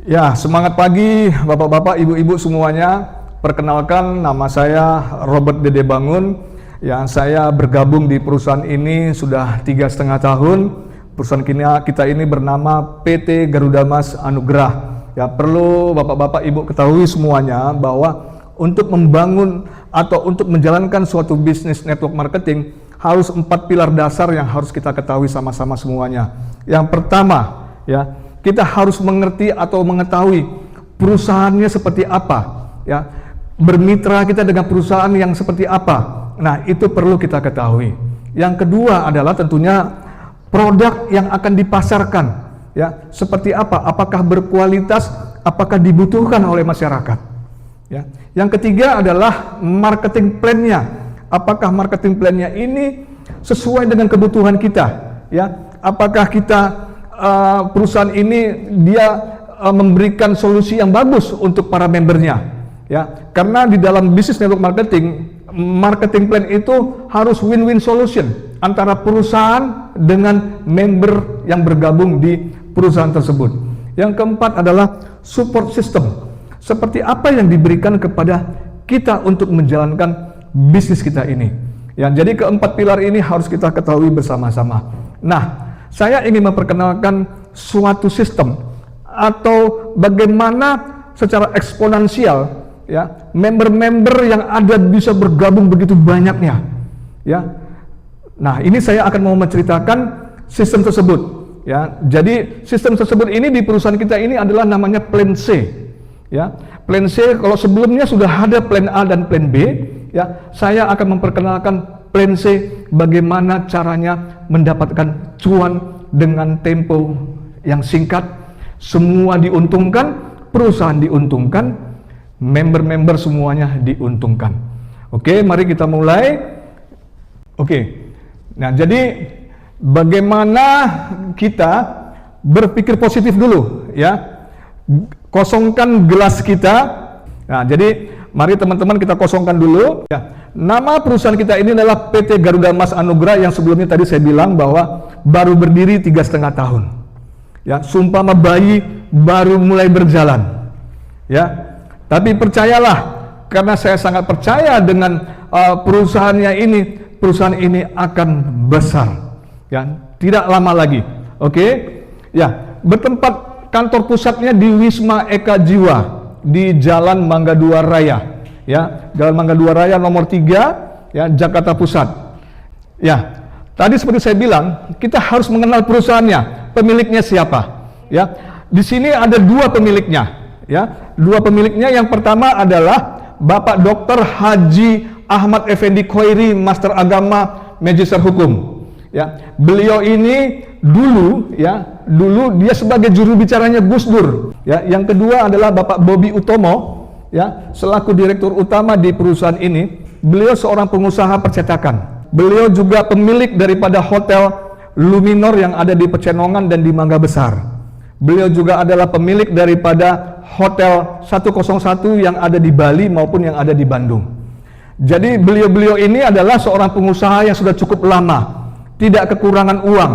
Ya, semangat pagi Bapak-bapak, Ibu-ibu semuanya. Perkenalkan, nama saya Robert Dede Bangun. Saya bergabung di perusahaan ini sudah 3,5 tahun. Perusahaan kita ini bernama PT Garuda Mas Anugrah. Ya, perlu Bapak-bapak, Ibu ketahui semuanya bahwa untuk membangun atau untuk menjalankan suatu bisnis network marketing harus 4 pilar dasar yang harus kita ketahui sama-sama semuanya. Yang pertama, ya, kita harus mengerti atau mengetahui perusahaannya seperti apa, ya. Bermitra kita dengan perusahaan yang seperti apa. Nah, itu perlu kita ketahui. Yang kedua adalah tentunya produk yang akan dipasarkan, ya. Seperti apa? Apakah berkualitas, apakah dibutuhkan oleh masyarakat, ya. Yang ketiga adalah marketing plan-nya. Apakah marketing plan-nya ini sesuai dengan kebutuhan kita, ya? Apakah kita perusahaan ini dia memberikan solusi yang bagus untuk para membernya, ya, karena di dalam bisnis network marketing plan itu harus win-win solution antara perusahaan dengan member yang bergabung di perusahaan tersebut. Yang keempat adalah support system, seperti apa yang diberikan kepada kita untuk menjalankan bisnis kita ini, ya. Jadi keempat pilar ini harus kita ketahui bersama-sama. Nah, saya ingin memperkenalkan suatu sistem atau bagaimana secara eksponensial, ya, member-member yang ada bisa bergabung begitu banyaknya, ya. Nah, ini saya akan mau menceritakan sistem tersebut, ya. Jadi sistem tersebut ini di perusahaan kita ini adalah namanya plan C, ya. Plan C, kalau sebelumnya sudah ada plan A dan plan B, ya, saya akan memperkenalkan plan C, bagaimana caranya mendapatkan cuan dengan tempo yang singkat, semua diuntungkan, perusahaan diuntungkan, member-member semuanya diuntungkan. Oke, mari kita mulai. Oke, nah jadi bagaimana kita berpikir positif dulu, ya. Kosongkan gelas kita. Nah, jadi mari teman-teman kita kosongkan dulu, ya. Nama perusahaan kita ini adalah PT Garuda Mas Anugrah, yang sebelumnya tadi saya bilang bahwa baru berdiri 3,5 tahun. Ya, sumpama bayi baru mulai berjalan. Ya, tapi percayalah, karena saya sangat percaya dengan perusahaan ini akan besar. Ya, tidak lama lagi. Oke, ya, bertempat kantor pusatnya di Wisma Eka Jiwa di Jalan Mangga 2 Raya. Ya, Jalan Mangga 2 Raya nomor 3, ya, Jakarta Pusat. Ya, tadi seperti saya bilang, kita harus mengenal perusahaannya, pemiliknya siapa. Ya, di sini ada 2 pemiliknya. Ya, 2 pemiliknya. Yang pertama adalah Bapak Dr. Haji Ahmad Effendi Khoiri, Master Agama, Magister Hukum. Ya, beliau ini dulu dia sebagai juru bicaranya Gus Dur. Ya, yang kedua adalah Bapak Bobi Utomo. Ya, selaku direktur utama di perusahaan ini, beliau seorang pengusaha percetakan. Beliau juga pemilik daripada Hotel Luminor yang ada di Pecenongan dan di Mangga Besar. Beliau juga adalah pemilik daripada Hotel 101 yang ada di Bali maupun yang ada di Bandung. Jadi beliau ini adalah seorang pengusaha yang sudah cukup lama, tidak kekurangan uang.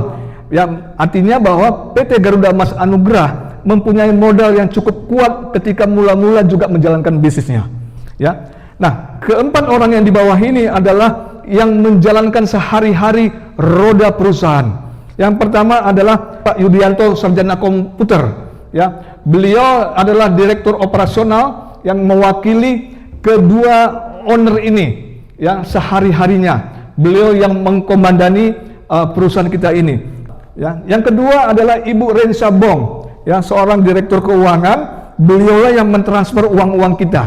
Yang artinya bahwa PT Garuda Mas Anugrah mempunyai modal yang cukup kuat ketika mula-mula juga menjalankan bisnisnya, ya. Nah, keempat orang yang di bawah ini adalah yang menjalankan sehari-hari roda perusahaan. Yang pertama adalah Pak Yudianto, sarjana komputer, ya. Beliau adalah direktur operasional yang mewakili kedua owner ini, ya, sehari-harinya. Beliau yang mengkomandani perusahaan kita ini, ya. Yang kedua adalah Ibu Rensa Bong, ya, seorang direktur keuangan. Beliaulah yang mentransfer uang-uang kita,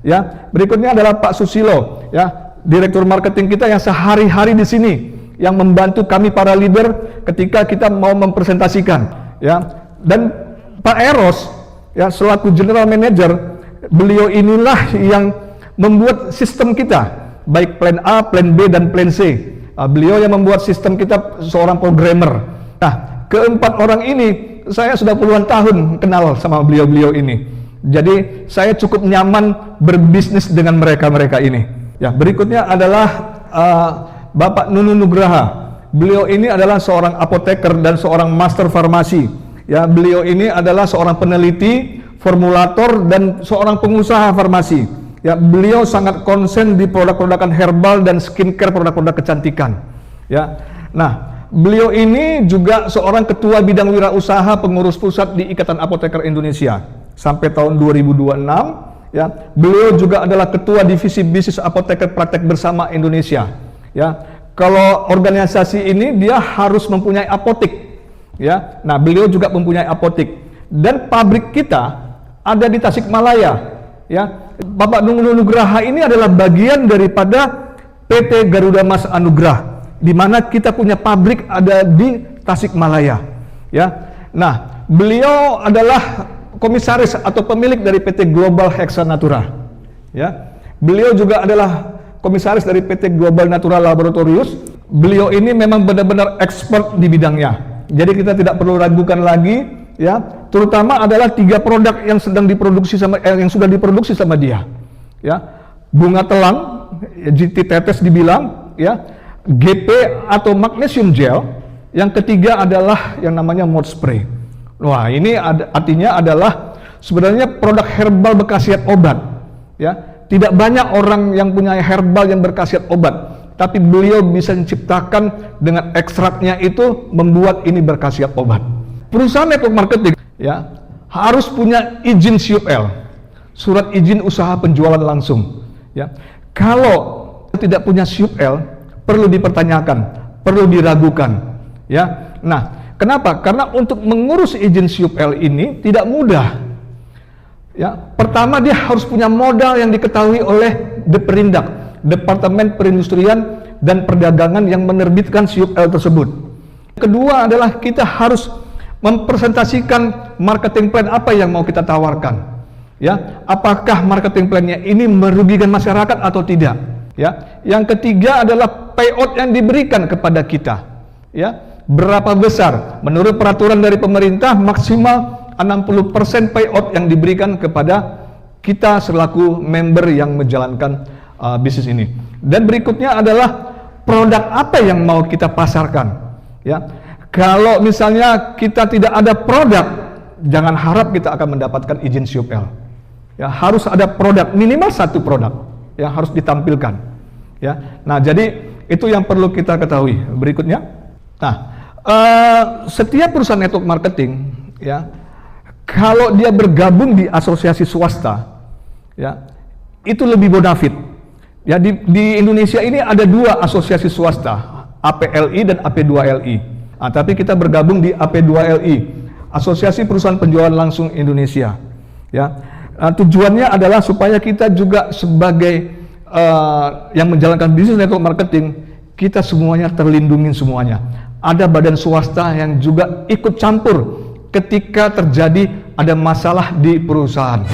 ya. Berikutnya adalah Pak Susilo, ya, direktur marketing kita yang sehari-hari di sini yang membantu kami para leader ketika kita mau mempresentasikan, ya. Dan Pak Eros, ya, selaku general manager, beliau inilah yang membuat sistem kita, baik plan A, plan B dan plan C. Beliau yang membuat sistem kita, seorang programmer. Nah, keempat orang ini saya sudah puluhan tahun kenal sama beliau-beliau ini. Jadi saya cukup nyaman berbisnis dengan mereka-mereka ini. Ya, berikutnya adalah Bapak Nunu Nugraha. Beliau ini adalah seorang apoteker dan seorang master farmasi. Ya, beliau ini adalah seorang peneliti formulator, dan seorang pengusaha farmasi. Ya, beliau sangat konsen di produk-produk herbal dan skincare, produk-produk kecantikan. Ya, nah, beliau ini juga seorang ketua bidang wirausaha pengurus pusat di Ikatan Apoteker Indonesia sampai tahun 2026. Ya, beliau juga adalah ketua divisi bisnis apoteker praktek bersama Indonesia. Ya, kalau organisasi ini dia harus mempunyai apotek. Ya, nah beliau juga mempunyai apotek dan pabrik kita ada di Tasikmalaya. Ya, Bapak Nugraha ini adalah bagian daripada PT Garuda Mas Anugrah, di mana kita punya pabrik ada di Tasikmalaya. Ya, nah beliau adalah komisaris atau pemilik dari PT Global Hexanatura. Ya, beliau juga adalah komisaris dari PT Global Natural Laboratorius. Beliau ini memang benar-benar expert di bidangnya. Jadi kita tidak perlu ragukan lagi, ya. Terutama adalah 3 produk yang sedang diproduksi yang sudah diproduksi sama dia. Ya, bunga telang, GT tetes dibilang, ya, GP atau magnesium gel. Yang ketiga adalah yang namanya mouth spray. Wah, ini artinya adalah sebenarnya produk herbal berkhasiat obat. Ya, tidak banyak orang yang punya herbal yang berkhasiat obat, tapi beliau bisa menciptakan dengan ekstraknya itu membuat ini berkhasiat obat. Perusahaan network marketing, ya, harus punya izin CUL, surat izin usaha penjualan langsung. Ya, kalau tidak punya CUL, perlu dipertanyakan, perlu diragukan. Ya, nah. Kenapa? Karena untuk mengurus izin CUL ini tidak mudah. Ya, pertama dia harus punya modal yang diketahui oleh Deperindak, Departemen Perindustrian dan Perdagangan yang menerbitkan CUL tersebut. Kedua adalah kita harus mempresentasikan marketing plan apa yang mau kita tawarkan. Ya, apakah marketing plannya ini merugikan masyarakat atau tidak? Ya, yang ketiga adalah payout yang diberikan kepada kita. Ya. Berapa besar? Menurut peraturan dari pemerintah maksimal 60% payout yang diberikan kepada kita selaku member yang menjalankan bisnis ini. Dan berikutnya adalah produk apa yang mau kita pasarkan. Ya, kalau misalnya kita tidak ada produk, jangan harap kita akan mendapatkan izin CUL. Ya, harus ada produk, minimal 1 produk yang harus ditampilkan. Ya, nah jadi itu yang perlu kita ketahui. Berikutnya, nah. Setiap perusahaan network marketing, ya, kalau dia bergabung di asosiasi swasta, ya, itu lebih bonafit. Ya, di Indonesia ini ada 2 asosiasi swasta, APLI dan AP2LI. Nah, tapi kita bergabung di AP2LI, Asosiasi Perusahaan Penjualan Langsung Indonesia. Ya, tujuannya adalah supaya kita juga sebagai yang menjalankan bisnis network marketing, kita semuanya terlindungi semuanya. Ada badan swasta yang juga ikut campur ketika terjadi ada masalah di perusahaan.